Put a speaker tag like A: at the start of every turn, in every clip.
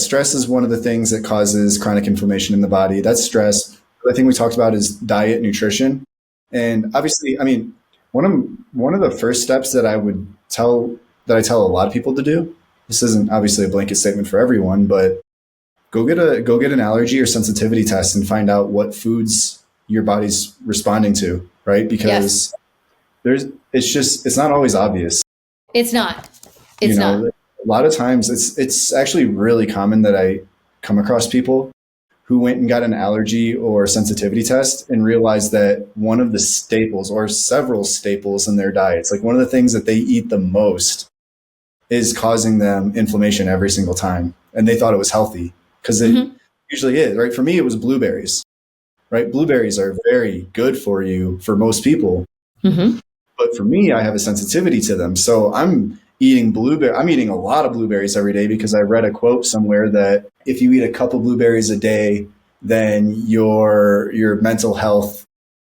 A: Stress is one of the things that causes chronic inflammation in the body. That's stress. The other thing we talked about is diet, nutrition. And obviously, I mean, one of the first steps that I tell a lot of people to do, this isn't obviously a blanket statement for everyone, but go get an allergy or sensitivity test and find out what foods your body's responding to, right?
B: Yes.
A: Because it's not always obvious.
B: It's not.
A: You
B: It's
A: know,
B: not.
A: a lot of times it's actually really common that I come across people who went and got an allergy or sensitivity test and realized that one of the staples or several staples in their diets, like one of the things that they eat the most, is causing them inflammation every single time. And they thought it was healthy because it
B: Hmm.
A: usually is, right? For me, it was blueberries, right? Blueberries are very good for you for most people.
B: Hmm.
A: But for me, I have a sensitivity to them. So I'm eating a lot of blueberries every day because I read a quote somewhere that if you eat a couple blueberries a day, then your mental health,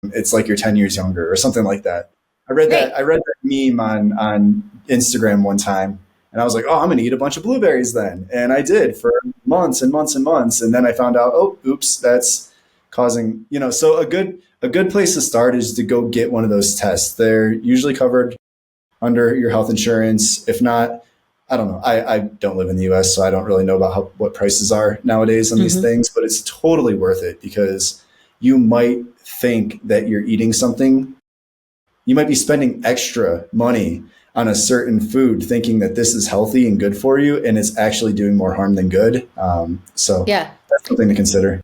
A: it's like you're 10 years younger or something like that.
B: Right.
A: I read that meme on Instagram one time and I was like, "Oh, I'm going to eat a bunch of blueberries then." And I did for months and months and months, and then I found out, "Oh, oops, that's causing, so a good place to start is to go get one of those tests. They're usually covered under your health insurance. If not, I don't know. I don't live in the US, so I don't really know about what prices are nowadays on these
B: Hmm.
A: things, but it's totally worth it because you might think that you're eating something. You might be spending extra money on a certain food thinking that this is healthy and good for you, and it's actually doing more harm than good. So
B: Yeah.
A: that's something to consider.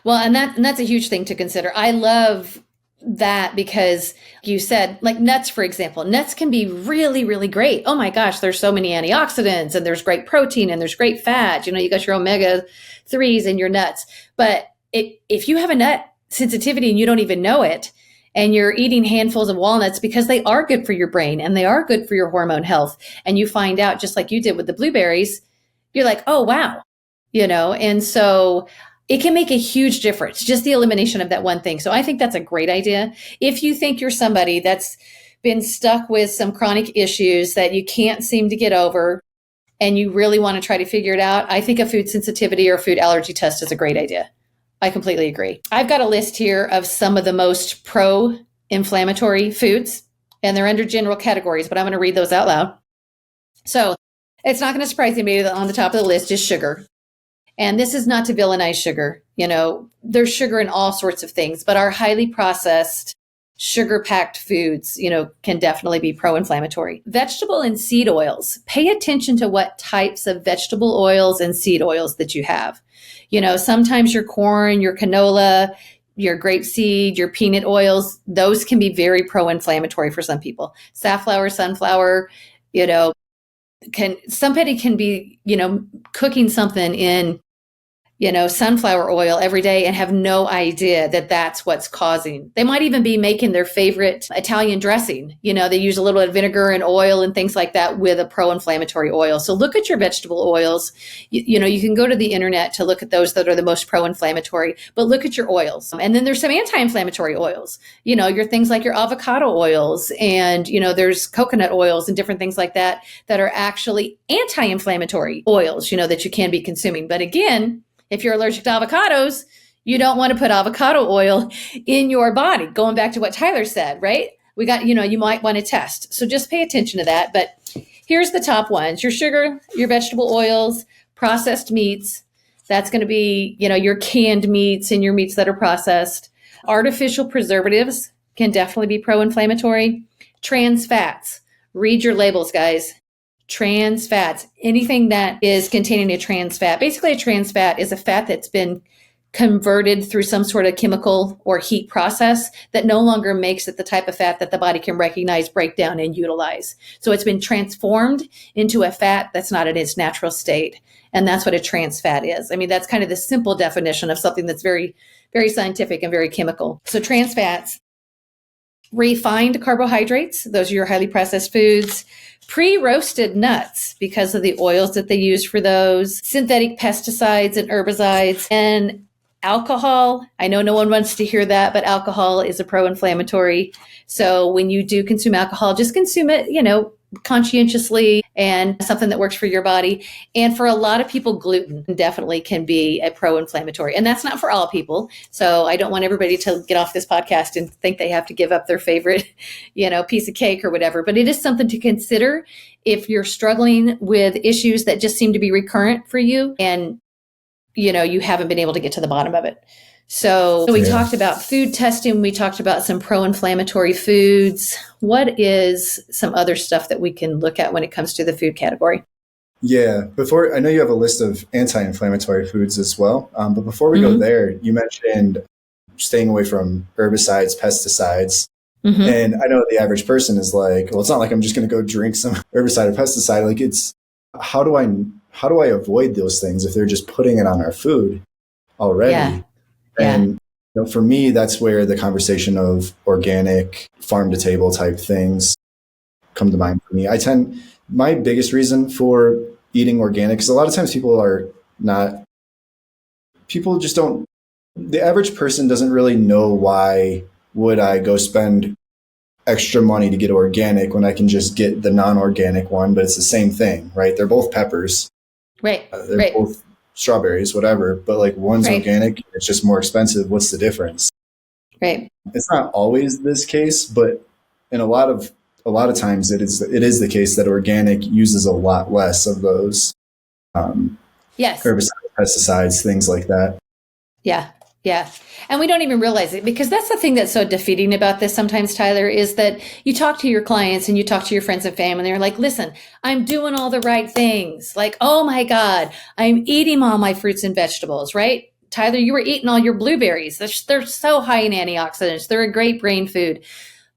B: Well, and that's a huge thing to consider. I love that because you said, like nuts, for example, nuts can be really, really great. Oh my gosh, there's so many antioxidants and there's great protein and there's great fat. You got your omega 3s in your nuts. But if you have a nut sensitivity and you don't even know it, and you're eating handfuls of walnuts because they are good for your brain and they are good for your hormone health, and you find out, just like you did with the blueberries, you're like, oh, wow. And so it can make a huge difference, just the elimination of that one thing. So I think that's a great idea. If you think you're somebody that's been stuck with some chronic issues that you can't seem to get over and you really want to try to figure it out, I think a food sensitivity or food allergy test is a great idea. I completely agree. I've got a list here of some of the most pro inflammatory foods, and they're under general categories, but I'm going to read those out loud. So it's not going to surprise anybody that on the top of the list is sugar. And this is not to villainize sugar. There's sugar in all sorts of things, but our highly processed, sugar packed foods, can definitely be pro inflammatory. Vegetable and seed oils. Pay attention to what types of vegetable oils and seed oils that you have. Sometimes your corn, your canola, your grapeseed, your peanut oils, those can be very pro inflammatory for some people. Safflower, sunflower, you know, somebody can be, cooking something in sunflower oil every day and have no idea that that's what's causing. They might even be making their favorite Italian dressing. They use a little bit of vinegar and oil and things like that with a pro-inflammatory oil. So look at your vegetable oils. You can go to the internet to look at those that are the most pro-inflammatory, but look at your oils. And then there's some anti-inflammatory oils. Your things like your avocado oils and, there's coconut oils and different things like that are actually anti-inflammatory oils, that you can be consuming. But again, if you're allergic to avocados, you don't want to put avocado oil in your body. Going back to what Tyler said, right? You might want to test. So just pay attention to that. But here's the top ones: your sugar, your vegetable oils, processed meats. That's going to be, your canned meats and your meats that are processed. Artificial preservatives can definitely be pro-inflammatory. Trans fats. Read your labels, guys. Trans fats, anything that is containing a trans fat. Basically, a trans fat is a fat that's been converted through some sort of chemical or heat process that no longer makes it the type of fat that the body can recognize, break down, and utilize. So it's been transformed into a fat that's not in its natural state. And that's what a trans fat is. I mean, that's kind of the simple definition of something that's very, very scientific and very chemical. So trans fats. Refined carbohydrates, those are your highly processed foods. Pre-roasted nuts, because of the oils that they use for those. Synthetic pesticides and herbicides. And alcohol. I know no one wants to hear that, but alcohol is a pro-inflammatory. So when you do consume alcohol, just consume it, conscientiously and something that works for your body. And for a lot of people, gluten definitely can be a pro-inflammatory. And that's not for all people. So I don't want everybody to get off this podcast and think they have to give up their favorite, piece of cake or whatever. But it is something to consider if you're struggling with issues that just seem to be recurrent for you and, you haven't been able to get to the bottom of it. So we talked about food testing. We talked about some pro-inflammatory foods. What is some other stuff that we can look at when it comes to the food category?
A: Yeah. I know you have a list of anti-inflammatory foods as well. But before we go there, you mentioned staying away from herbicides, pesticides. And I know the average person is like, well, it's not like I'm just going to go drink some herbicide or pesticide. Like it's, how do I avoid those things if they're just putting it on our food already?
B: Yeah.
A: And for me, that's where the conversation of organic, farm to table type things come to mind for me. My biggest reason for eating organic, because a lot of times people just don't, the average person doesn't really know why would I go spend extra money to get organic when I can just get the non-organic one, but it's the same thing, right? They're both peppers.
B: Right.
A: They're both strawberries, whatever, but like one's organic, it's just more expensive. What's the difference?
B: Right.
A: It's not always this case, but in a lot of times it is the case that organic uses a lot less of those herbicides, pesticides, things like that.
B: Yeah. Yeah. And we don't even realize it, because that's the thing that's so defeating about this sometimes, Tyler, is that you talk to your clients and you talk to your friends and family, and they're like, listen, I'm doing all the right things. Like, oh my God, I'm eating all my fruits and vegetables, right? Tyler, you were eating all your blueberries. They're so high in antioxidants. They're a great brain food.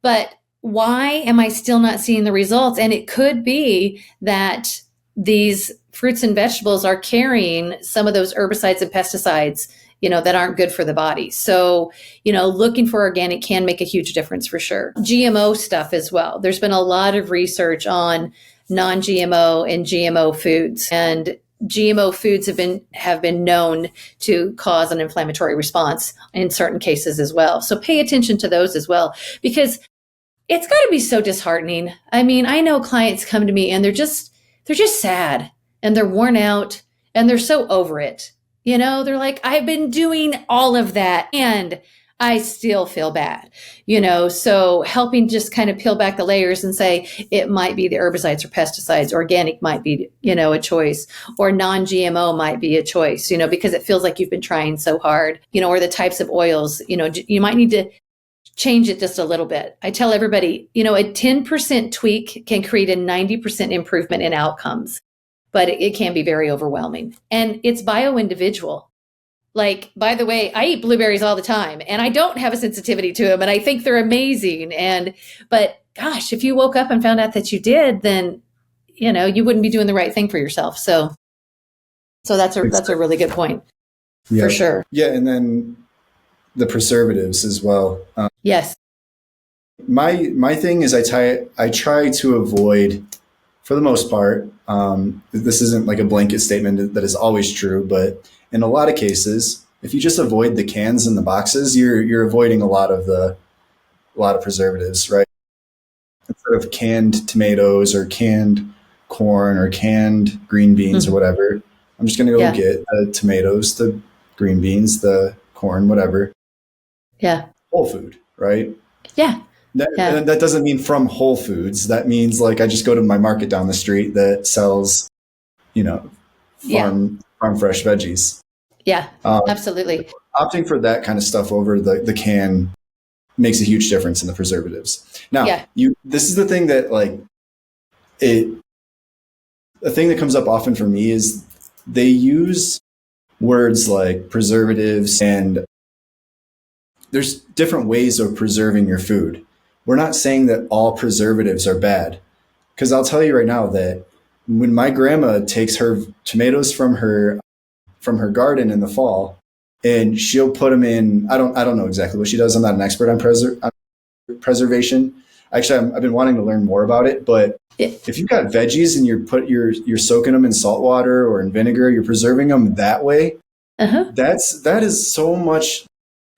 B: But why am I still not seeing the results? And it could be that these fruits and vegetables are carrying some of those herbicides and pesticides, that aren't good for the body. So, looking for organic can make a huge difference for sure. GMO stuff as well. There's been a lot of research on non-GMO and GMO foods, and GMO foods have been known to cause an inflammatory response in certain cases as well. So pay attention to those as well, because it's got to be so disheartening. I mean, I know clients come to me and they're just sad and they're worn out and they're so over it. They're like, I've been doing all of that and I still feel bad, so helping just kind of peel back the layers and say, it might be the herbicides or pesticides, organic might be, a choice, or non-GMO might be a choice, because it feels like you've been trying so hard, or the types of oils, you might need to change it just a little bit. I tell everybody, a 10% tweak can create a 90% improvement in outcomes. But it can be very overwhelming. And it's bio-individual. Like, by the way, I eat blueberries all the time and I don't have a sensitivity to them and I think they're amazing. But gosh, if you woke up and found out that you did, then, you wouldn't be doing the right thing for yourself. So that's a really good point for sure.
A: Yeah. And then the preservatives as well.
B: Yes.
A: My thing is I try to avoid, for the most part, this isn't like a blanket statement that is always true, but in a lot of cases, if you just avoid the cans and the boxes, you're avoiding a lot of preservatives, right? Instead of canned tomatoes or canned corn or canned green beans or whatever, I'm just going to go get the tomatoes, the green beans, the corn, whatever.
B: Yeah.
A: Whole food, right?
B: Yeah.
A: That doesn't mean from Whole Foods. That means like I just go to my market down the street that sells, farm fresh veggies.
B: Yeah, absolutely.
A: Opting for that kind of stuff over the can makes a huge difference in the preservatives. Now, this is the thing that a thing that comes up often for me is they use words like preservatives, and there's different ways of preserving your food. We're not saying that all preservatives are bad, because I'll tell you right now that when my grandma takes her tomatoes from her garden in the fall, and she'll put them in, I don't know exactly what she does. I'm not an expert on preservation. Actually, I've been wanting to learn more about it. But if you've got veggies and you're soaking them in salt water or in vinegar, you're preserving them that way. That is so much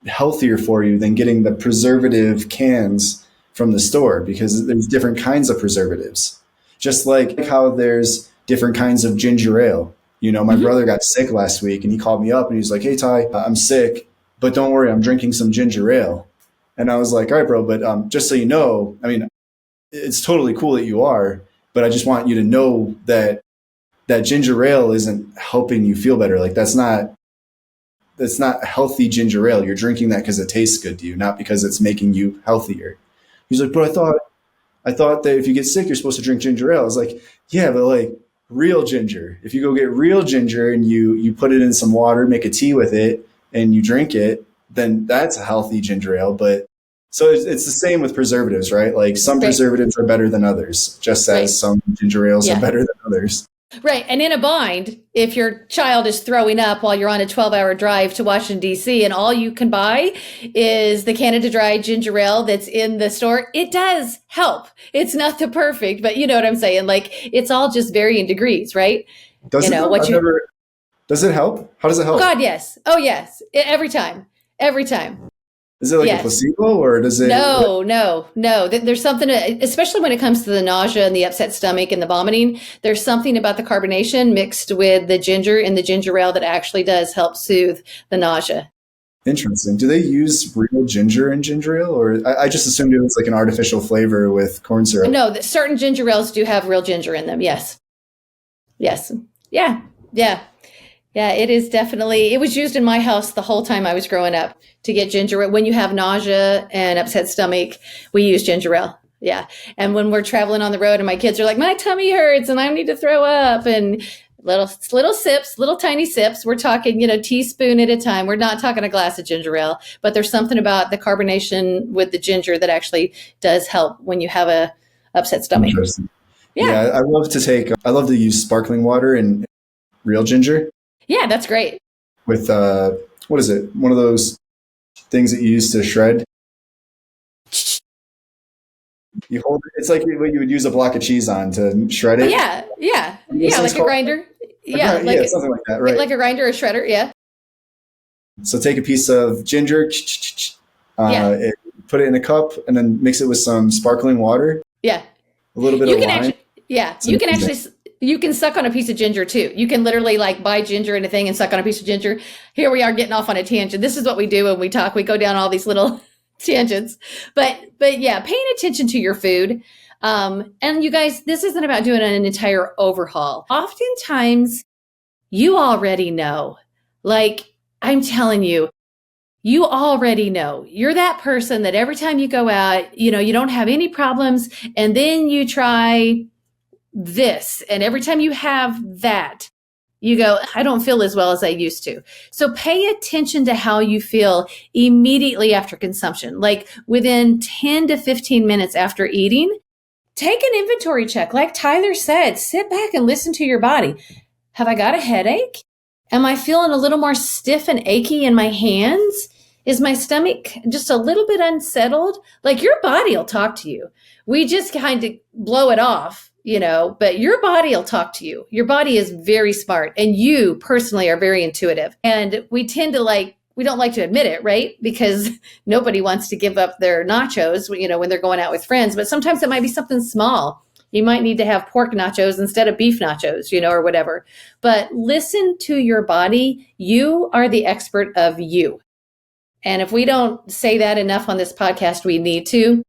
A: healthier for you than getting the preservative cans from the store, because there's different kinds of preservatives. Just like how there's different kinds of ginger ale. My
B: Mm-hmm.
A: brother got sick last week and he called me up and he's like, "Hey, Ty, I'm sick, but don't worry, I'm drinking some ginger ale." And I was like, "All right, bro, but just so you know, I mean, it's totally cool that you are, but I just want you to know that that ginger ale isn't helping you feel better. Like that's not healthy ginger ale. You're drinking that because it tastes good to you, not because it's making you healthier." He's like, "But I thought that if you get sick, you're supposed to drink ginger ale." I was like, "Yeah, but like real ginger. If you go get real ginger and you put it in some water, make a tea with it, and you drink it, then that's a healthy ginger ale." But so it's the same with preservatives, right? Like some
B: Right.
A: preservatives are better than others, just as
B: Right.
A: some ginger ales are
B: Yeah.
A: better than others.
B: Right. And in a bind, if your child is throwing up while you're on a 12-hour drive to Washington, D.C., and all you can buy is the Canada Dry ginger ale that's in the store, it does help. It's not the perfect, but you know what I'm saying? Like, it's all just varying degrees, right?
A: Does it though?
B: What
A: I've
B: you,
A: never. Does it help? How does it
B: oh,
A: help?
B: God, yes. Oh, yes. Every time. Every time.
A: Is it like a
B: Yes.
A: placebo or does it?
B: No, no, no. There's something, especially when it comes to the nausea and the upset stomach and the vomiting, there's something about the carbonation mixed with the ginger and the ginger ale that actually does help soothe the nausea.
A: Interesting. Do they use real ginger in ginger ale, or I just assumed it was like an artificial flavor with corn syrup?
B: No, certain ginger ales do have real ginger in them. Yes. Yes. Yeah. Yeah. Yeah. It is definitely, it was used in my house the whole time I was growing up to get ginger ale. When you have nausea and upset stomach, we use ginger ale. Yeah. And when we're traveling on the road and my kids are like, my tummy hurts and I need to throw up, and little sips, little tiny sips. We're talking, teaspoon at a time. We're not talking a glass of ginger ale, but there's something about the carbonation with the ginger that actually does help when you have a upset stomach.
A: Interesting. Yeah,
B: Yeah.
A: I love to use sparkling water and real ginger
B: Yeah, that's great.
A: with what is it? One of those things that you use to shred. You hold it. It's like what you would use a block of cheese on to shred
B: Oh,
A: it.
B: yeah. Yeah.
A: What are those
B: Yeah,
A: things
B: like a
A: called?
B: grinder. Yeah,
A: Yeah, something like that, right?
B: like a grinder or shredder. Yeah.
A: So take a piece of ginger,
B: Yeah.
A: put it in a cup, and then mix it with some sparkling water,
B: Yeah.
A: a little bit
B: You
A: of
B: can
A: lime.
B: actually, yeah,
A: It's
B: you can
A: amazing.
B: actually, you can suck on a piece of ginger too. You can literally like buy ginger in a thing and suck on a piece of ginger. Here we are getting off on a tangent. This is what we do when we talk. We go down all these little tangents, but yeah, paying attention to your food. And you guys, this isn't about doing an entire overhaul. Oftentimes you already know, like I'm telling you, you already know. You're that person that every time you go out, you don't have any problems, and then you try this, and every time you have that, you go, I don't feel as well as I used to. So pay attention to how you feel immediately after consumption, like within 10 to 15 minutes after eating. Take an inventory check. Like Tyler said, sit back and listen to your body. Have I got a headache? Am I feeling a little more stiff and achy in my hands? Is my stomach just a little bit unsettled? Like your body will talk to you. We just kind of blow it off, but your body will talk to you. Your body is very smart, and you personally are very intuitive. And we tend to we don't like to admit it, right? Because nobody wants to give up their nachos, when they're going out with friends, but sometimes it might be something small. You might need to have pork nachos instead of beef nachos, or whatever. But listen to your body. You are the expert of you. And if we don't say that enough on this podcast, we need to.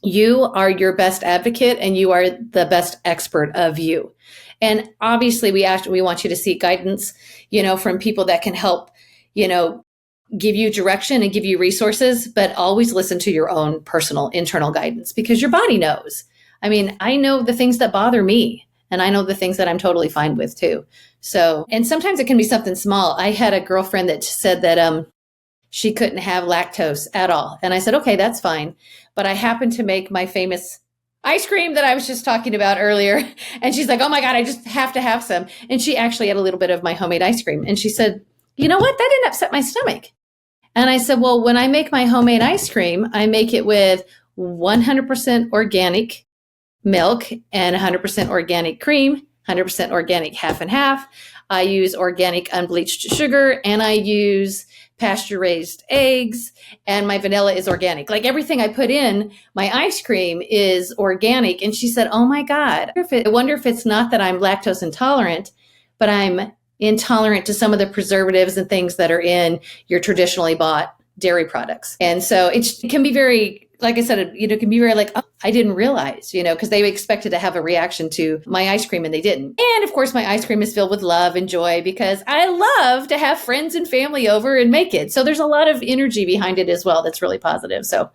B: You are your best advocate and you are the best expert of you. And obviously we want you to seek guidance, from people that can help, give you direction and give you resources, but always listen to your own personal internal guidance because your body knows. I mean, I know the things that bother me and I know the things that I'm totally fine with too. So, and sometimes it can be something small. I had a girlfriend that said that she couldn't have lactose at all. And I said, okay, that's fine. But I happened to make my famous ice cream that I was just talking about earlier. And she's like, oh my God, I just have to have some. And she actually had a little bit of my homemade ice cream. And she said, you know what? That didn't upset my stomach. And I said, well, when I make my homemade ice cream, I make it with 100% organic milk and 100% organic cream, 100% organic half and half. I use organic unbleached sugar, and I use pasture raised eggs, and my vanilla is organic. Like everything I put in my ice cream is organic. And she said, oh my God, I wonder if it's not that I'm lactose intolerant, but I'm intolerant to some of the preservatives and things that are in your traditionally bought dairy products. And so it can be very, like I said, it can be very like, oh, I didn't realize, because they expected to have a reaction to my ice cream and they didn't. And of course, my ice cream is filled with love and joy because I love to have friends and family over and make it. So there's a lot of energy behind it as well. That's really positive. So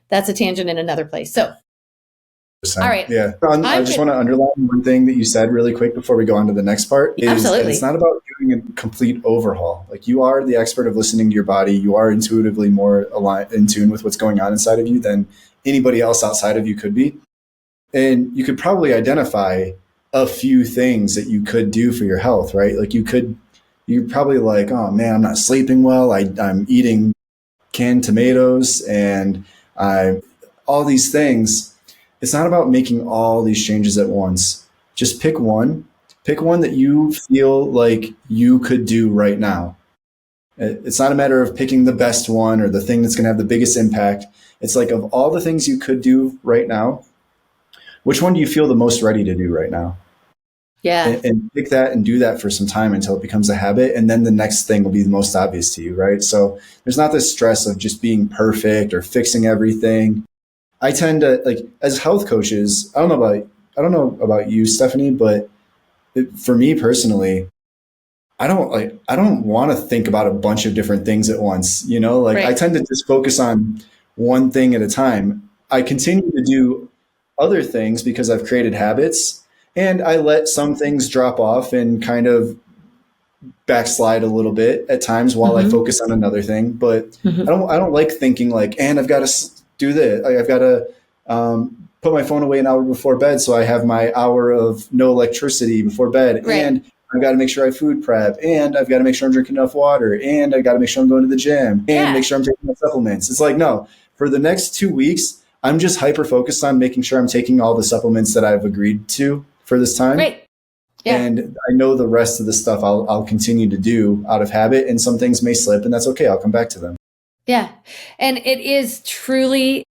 B: that's a tangent in another place. So, all right.
A: Yeah. I just want to underline one thing that you said really quick before we go on to the next part is that it's not about doing a complete overhaul. Like you are the expert of listening to your body. You are intuitively more aligned, in tune with what's going on inside of you than anybody else outside of you could be. And you could probably identify a few things that you could do for your health, right? Like you're probably like, oh man, I'm not sleeping well. I'm eating canned tomatoes and all these things. It's not about making all these changes at once. Just pick one that you feel like you could do right now. It's not a matter of picking the best one or the thing that's going to have the biggest impact. It's like, of all the things you could do right now, which one do you feel the most ready to do right now?
B: Yeah.
A: And pick that and do that for some time until it becomes a habit. And then the next thing will be the most obvious to you, right? So there's not this stress of just being perfect or fixing everything. I tend to, like, as health coaches, I don't know about you, Stephanie, but for me personally, I don't want to think about a bunch of different things at once, right. I tend to just focus on one thing at a time. I continue to do other things because I've created habits, and I let some things drop off and kind of backslide a little bit at times while I focus on another thing. But I don't like thinking like, and I've got to do this. I've got to put my phone away an hour before bed so I have my hour of no electricity before bed. Right. And I've got to make sure I food prep, and I've got to make sure I'm drinking enough water, and I've got to make sure I'm going to the gym, and make sure I'm taking my supplements. It's like, no, for the next 2 weeks, I'm just hyper focused on making sure I'm taking all the supplements that I've agreed to for this time.
B: Right. Yeah.
A: And I know the rest of the stuff I'll continue to do out of habit, and some things may slip, and that's okay. I'll come back to them.
B: Yeah. And it is truly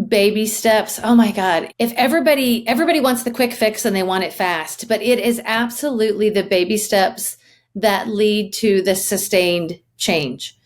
B: baby steps. Oh my God. If everybody wants the quick fix and they want it fast, but it is absolutely the baby steps that lead to the sustained change.